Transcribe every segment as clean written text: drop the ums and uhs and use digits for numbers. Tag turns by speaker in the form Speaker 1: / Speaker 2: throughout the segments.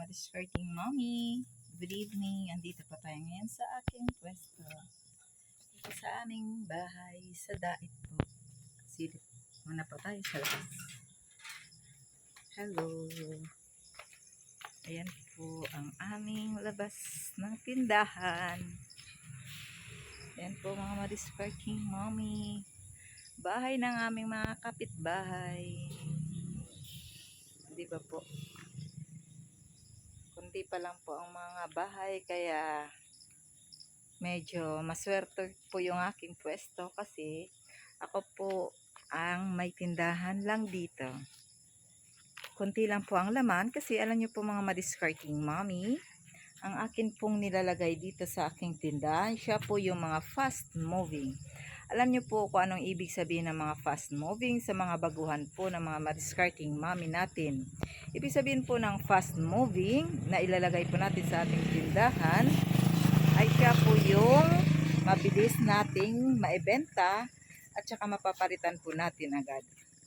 Speaker 1: madiscarding mommy. Good evening. Andito pa tayo ngayon sa aking pwesto. Dito sa aming bahay sa Dait po. Silip muna po tayo sa labas. Hello. Ayan po ang aming labas ng tindahan. Ayan po mga madiscarding mommy. Bahay ng aming mga kapitbahay. Di ba po? Kunti pa lang po ang mga bahay kaya medyo maswerte po yung aking pwesto kasi ako po ang may tindahan lang dito. Kunti lang po ang laman kasi alam nyo po mga madiscarding mommy, ang akin pong nilalagay dito sa aking tindahan, siya po yung mga fast moving. Alam nyo po kung anong ibig sabihin ng mga fast moving sa mga baguhan po ng mga madiscarding mommy natin. Ibig sabihin po ng fast moving na ilalagay po natin sa ating tindahan ay siya po yung mabilis nating maibenta at saka mapapalitan po natin agad.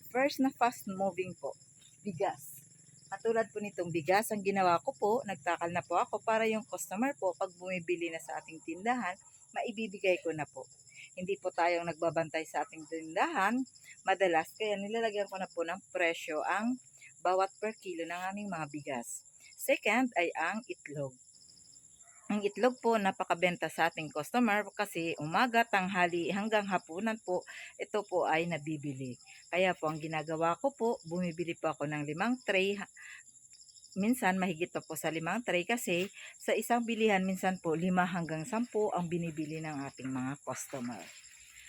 Speaker 1: First na fast moving po, bigas. Katulad po nitong bigas, ang ginawa ko po, nagtakal na po ako para yung customer po pag bumibili na sa ating tindahan, maibibigay ko na po. Hindi po tayong nagbabantay sa ating tindahan madalas, kaya nilalagyan ko na po ng presyo ang bawat per kilo ng aming mga bigas. Second ay ang itlog. Ang itlog po napakabenta sa ating customer kasi umaga, tanghali hanggang hapunan po ito po ay nabibili. Kaya po ang ginagawa ko po, bumibili po ako ng 5 tray. Minsan mahigit pa po sa 5 tray kasi sa isang bilihan minsan po 5 hanggang 10 ang binibili ng ating mga customer.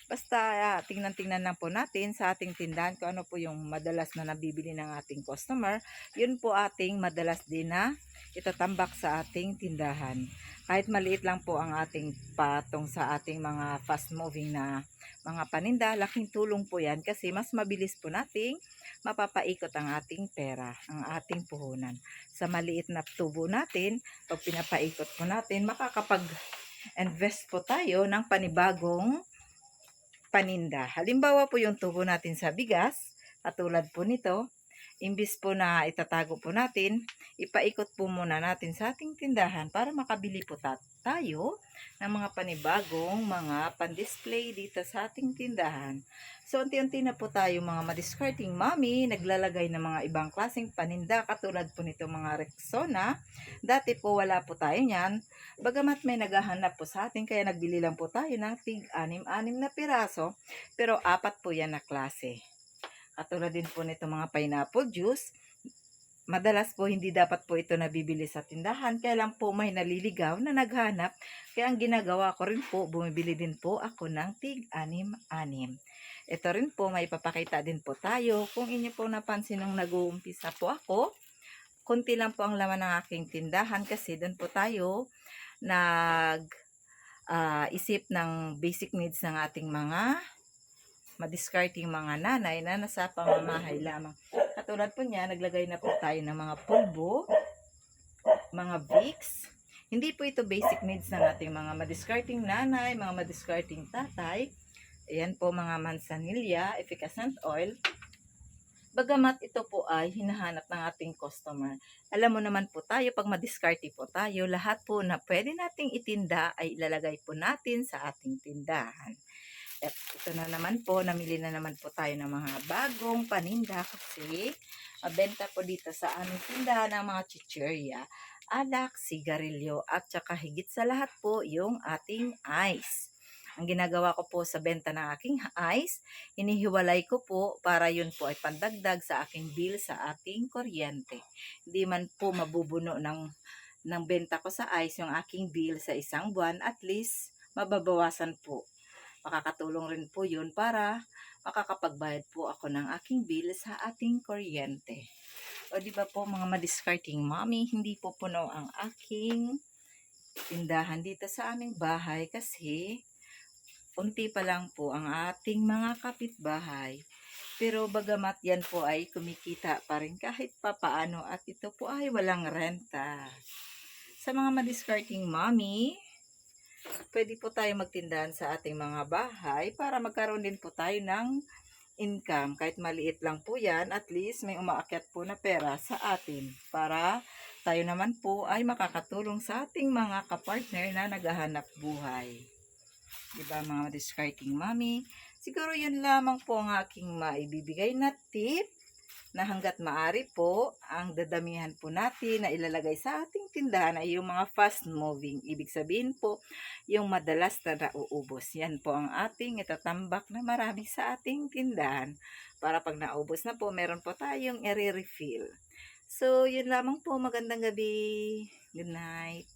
Speaker 1: Basta tingnan-tingnan lang po natin sa ating tindahan kung ano po yung madalas na nabibili ng ating customer. Yun po ating madalas din na itatambak sa ating tindahan. Kahit maliit lang po ang ating patong sa ating mga fast moving na mga paninda, laking tulong po yan kasi mas mabilis po nating mapapaikot ang ating pera, ang ating puhunan. Sa maliit na tubo natin, pag pinapaikot po natin, makakapag-invest po tayo ng panibagong paninda. Halimbawa po yung tubo natin sa bigas, katulad po nito, imbis po na itatago po natin, ipaikot po muna natin sa ating tindahan para makabili po tayo ng mga panibagong mga pan-display dito sa ating tindahan. So, unti-unti na po tayo mga madiscarding mommy, naglalagay ng mga ibang klaseng paninda katulad po nito mga Rexona. Dati po wala po tayo niyan. Bagamat may naghahanap po sa atin, kaya nagbili lang po tayo ng tig 6 na piraso, pero 4 po yan na klase. Katulad din po nito mga pineapple juice. Madalas po hindi dapat po ito nabibili sa tindahan. Kaya lang po may naliligaw na naghanap. Kaya ang ginagawa ko rin po, bumibili din po ako ng tig 6. Ito rin po, may papakita din po tayo. Kung inyo po napansin nung nag-uumpisa po ako, konti lang po ang laman ng aking tindahan kasi doon po tayo isip ng basic needs ng ating mga madiscarding mga nanay na nasa pamamahay lamang. Katulad po niya, naglagay na po tayo ng mga pulbo, mga Vicks. Hindi po ito basic needs ng ating mga madiscarding nanay, mga madiscarding tatay. Ayan po mga manzanilla, efficacent oil. Bagamat ito po ay hinahanap ng ating customer. Alam mo naman po tayo, pag madiskarte po tayo, lahat po na pwede nating itinda ay ilalagay po natin sa ating tindahan. At ito na naman po, namili na naman po tayo ng mga bagong paninda kasi mabenta po dito sa aming tindahan ng mga chichirya, alak, sigarilyo at saka higit sa lahat po yung ating ice. Ang ginagawa ko po sa benta ng aking ice, inihiwalay ko po para yun po ay pandagdag sa aking bill sa ating kuryente. Hindi man po mabubuno ng benta ko sa ice yung aking bill sa isang buwan, at least mababawasan po. Makakatulong rin po yun para makakapagbayad po ako ng aking bill sa ating kuryente. O di ba po mga madiscarding mommy, hindi po puno ang aking tindahan dito sa aming bahay kasi unti pa lang po ang ating mga kapitbahay. Pero bagamat yan po ay kumikita pa rin kahit papaano at ito po ay walang renta. Sa mga madiscarding mommy, pwede po tayo magtindahan sa ating mga bahay para magkaroon din po tayo ng income. Kahit maliit lang po yan, at least may umaakyat po na pera sa atin para tayo naman po ay makakatulong sa ating mga kapartner na naghahanap buhay. Diba mga discarding mommy? Siguro yun lamang po ang aking maibibigay na tip na hanggat maaari po, ang dadamihan po natin na ilalagay sa ating tindahan ay yung mga fast moving. Ibig sabihin po, yung madalas na nauubos. Yan po ang ating itatambak na marami sa ating tindahan. Para pag naubos na po, meron po tayong i-refill. So, yun lamang po. Magandang gabi. Good night.